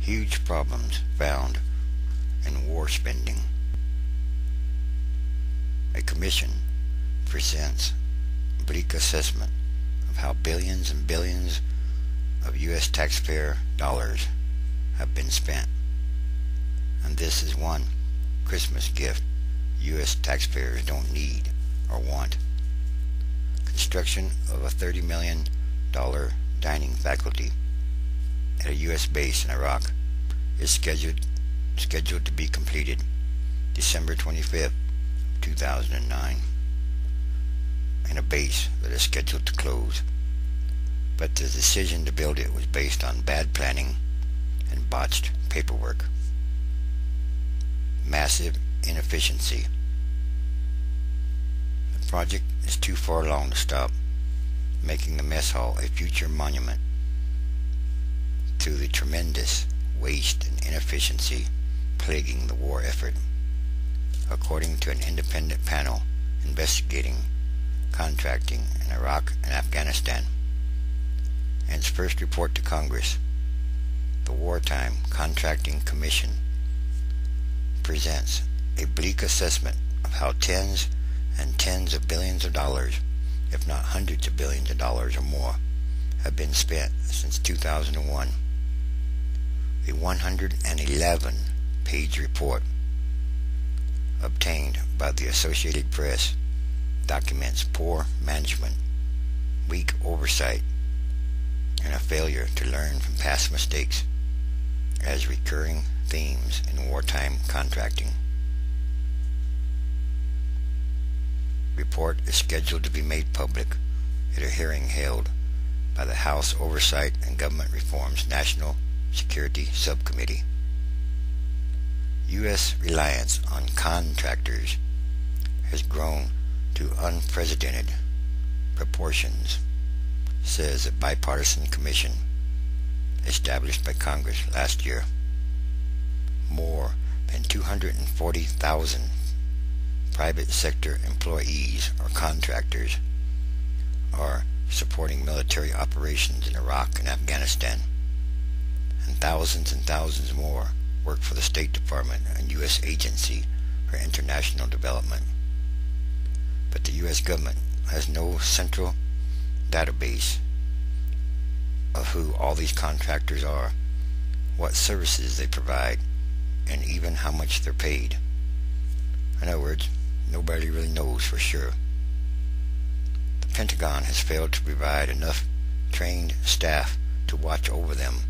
Huge problems found in war spending. A commission presents a bleak assessment of how billions and billions of U.S. taxpayer dollars have been spent. And this is one Christmas gift U.S. taxpayers don't need or want. Construction of a $30 million dining faculty at a U.S. base in Iraq is scheduled to be completed December 25th, 2009, and a base that is scheduled to close. But the decision to build it was based on bad planning and botched paperwork. Massive inefficiency. The project is too far along to stop, making the mess hall a future monument to the tremendous waste and inefficiency plaguing the war effort, according to an independent panel investigating contracting in Iraq and Afghanistan. In its first report to Congress, the Wartime Contracting Commission presents a bleak assessment of how tens and tens of billions of dollars, if not hundreds of billions of dollars or more, have been spent since 2001. The 111-page report obtained by the Associated Press documents poor management, weak oversight, and a failure to learn from past mistakes as recurring themes in wartime contracting. Report is scheduled to be made public at a hearing held by the House Oversight and Government Reform's National Security Subcommittee. U.S. reliance on contractors has grown to unprecedented proportions, says a bipartisan commission established by Congress last year. More than 240,000 private sector employees or contractors are supporting military operations in Iraq and Afghanistan, and thousands more work for the State Department and U.S. Agency for International Development. But the U.S. government has no central database of who all these contractors are, what services they provide, and even how much they're paid. In other words, nobody really knows for sure. The Pentagon has failed to provide enough trained staff to watch over them,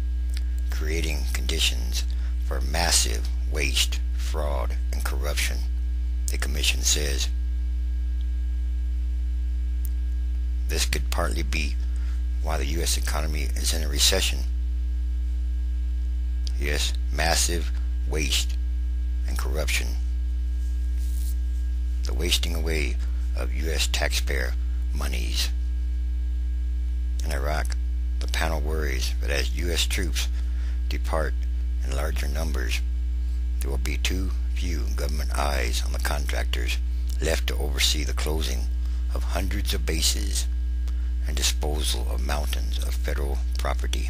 creating conditions for massive waste, fraud, and corruption, the commission says. This could partly be why the U.S. economy is in a recession. Yes, massive waste and corruption. The wasting away of U.S. taxpayer monies. In Iraq, the panel worries that as U.S. troops depart in larger numbers, there will be too few government eyes on the contractors left to oversee the closing of hundreds of bases and disposal of mountains of federal property.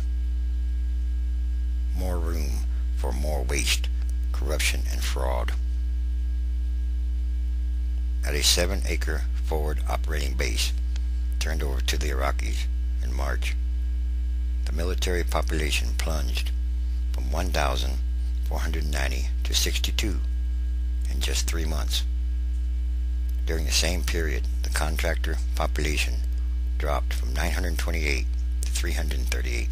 More room for more waste, corruption, and fraud. At a 7-acre forward operating base turned over to the Iraqis in March, the military population plunged from 1,490 to 62 in just 3 months. During the same period, the contractor population dropped from 928 to 338,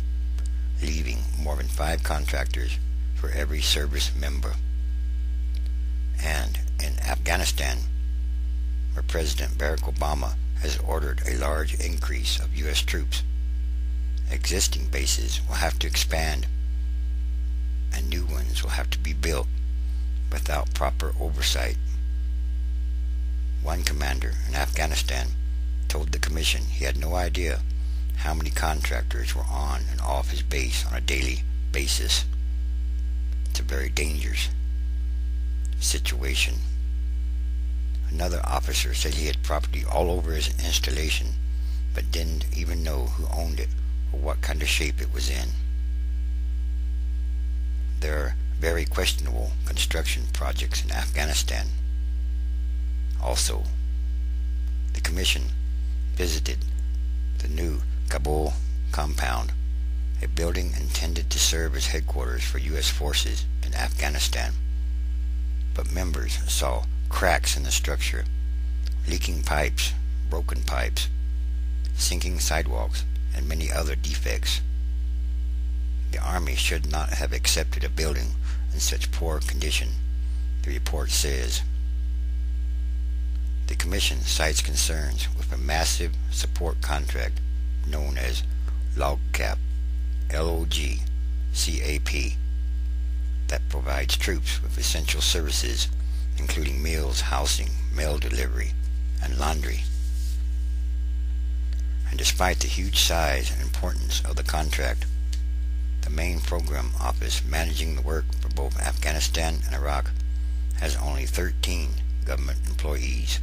leaving more than 5 contractors for every service member. And in Afghanistan, where President Barack Obama has ordered a large increase of U.S. troops, existing bases will have to expand and new ones will have to be built without proper oversight. One commander in Afghanistan told the commission he had no idea how many contractors were on and off his base on a daily basis. It's a very dangerous situation. Another officer said he had property all over his installation, but didn't even know who owned it or what kind of shape it was in. there are very questionable construction projects in Afghanistan. Also, the Commission visited the new Kabul compound, a building intended to serve as headquarters for U.S. forces in Afghanistan. But members saw cracks in the structure, leaking pipes, broken pipes, sinking sidewalks, and many other defects. The Army should not have accepted a building in such poor condition, the report says. The Commission cites concerns with a massive support contract known as LOGCAP, LOGCAP, that provides troops with essential services, including meals, housing, mail delivery, and laundry. And despite the huge size and importance of the contract, the main program office managing the work for both Afghanistan and Iraq has only 13 government employees.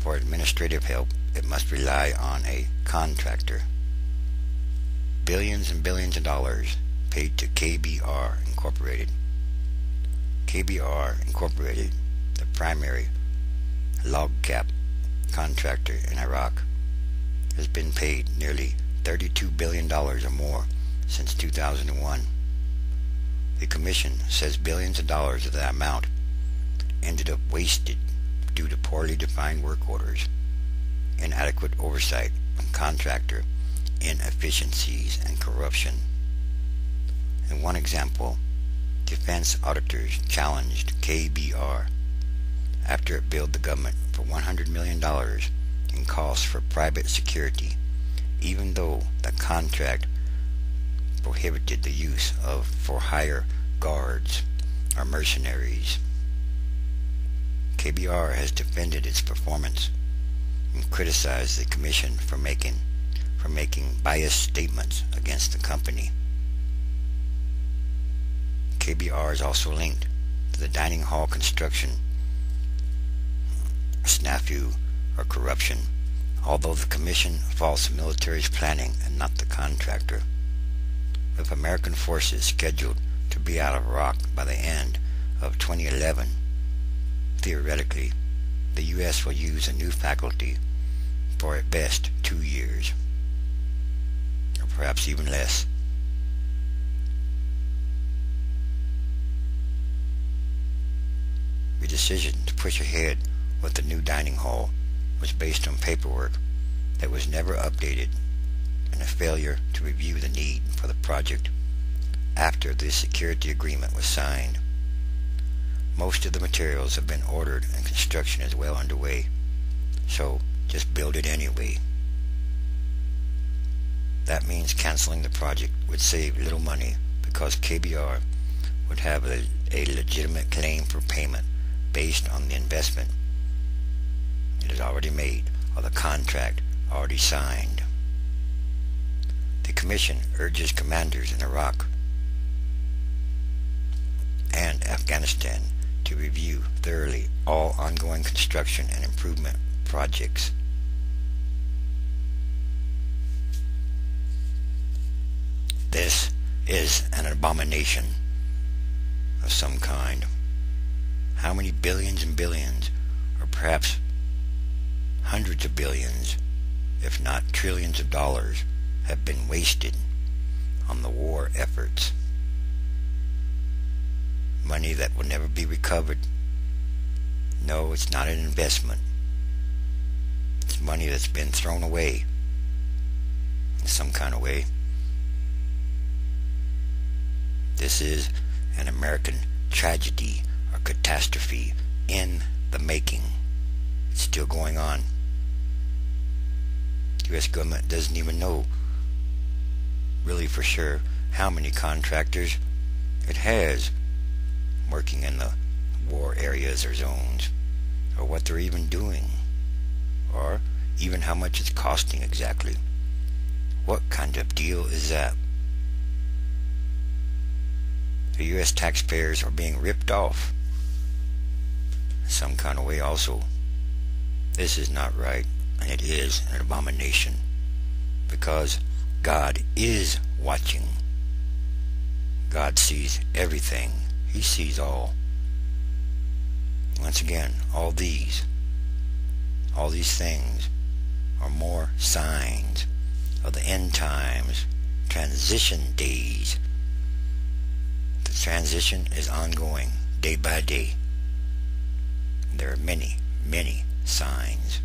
For administrative help, it must rely on a contractor. Billions and billions of dollars paid to KBR Incorporated. KBR Incorporated, the primary LOGCAP contractor in Iraq, has been paid nearly $32 billion or more since 2001. The Commission says billions of dollars of that amount ended up wasted due to poorly defined work orders, inadequate oversight on contractor inefficiencies, and corruption. In one example, defense auditors challenged KBR after it billed the government for $100 million in costs for private security, even though the contract prohibited the use of for-hire guards or mercenaries. KBR has defended its performance and criticized the Commission for making biased statements against the company. KBR is also linked to the dining hall construction snafu or corruption, although the Commission faults the military's planning and not the contractor. With American forces scheduled to be out of Iraq by the end of 2011, theoretically, the U.S. will use a new faculty for at best 2 years, or perhaps even less. The decision to push ahead with the new dining hall was based on paperwork that was never updated and a failure to review the need for the project after the security agreement was signed. Most of the materials have been ordered and construction is well underway, so just build it anyway. That means canceling the project would save little money because KBR would have a legitimate claim for payment based on the investment it has already made or the contract already signed. The Commission urges commanders in Iraq and Afghanistan to review thoroughly all ongoing construction and improvement projects. This is an abomination of some kind. How many billions and billions, or perhaps hundreds of billions, if not trillions of dollars, have been wasted on the war efforts? Money that will never be recovered. No, it's not an investment. It's money that's been thrown away in some kind of way. This is an American tragedy or catastrophe in the making. It's still going on. The U.S. government doesn't even know really for sure how many contractors it has working in the war areas or zones, or what they're even doing, or even how much it's costing exactly. What kind of deal is that? The U.S. taxpayers are being ripped off some kind of way also. This is not right, and it is an abomination, because God is watching. God sees everything. He sees all. Once again, all these things are more signs of the end times, transition days. The transition is ongoing, day by day. There are many, many signs.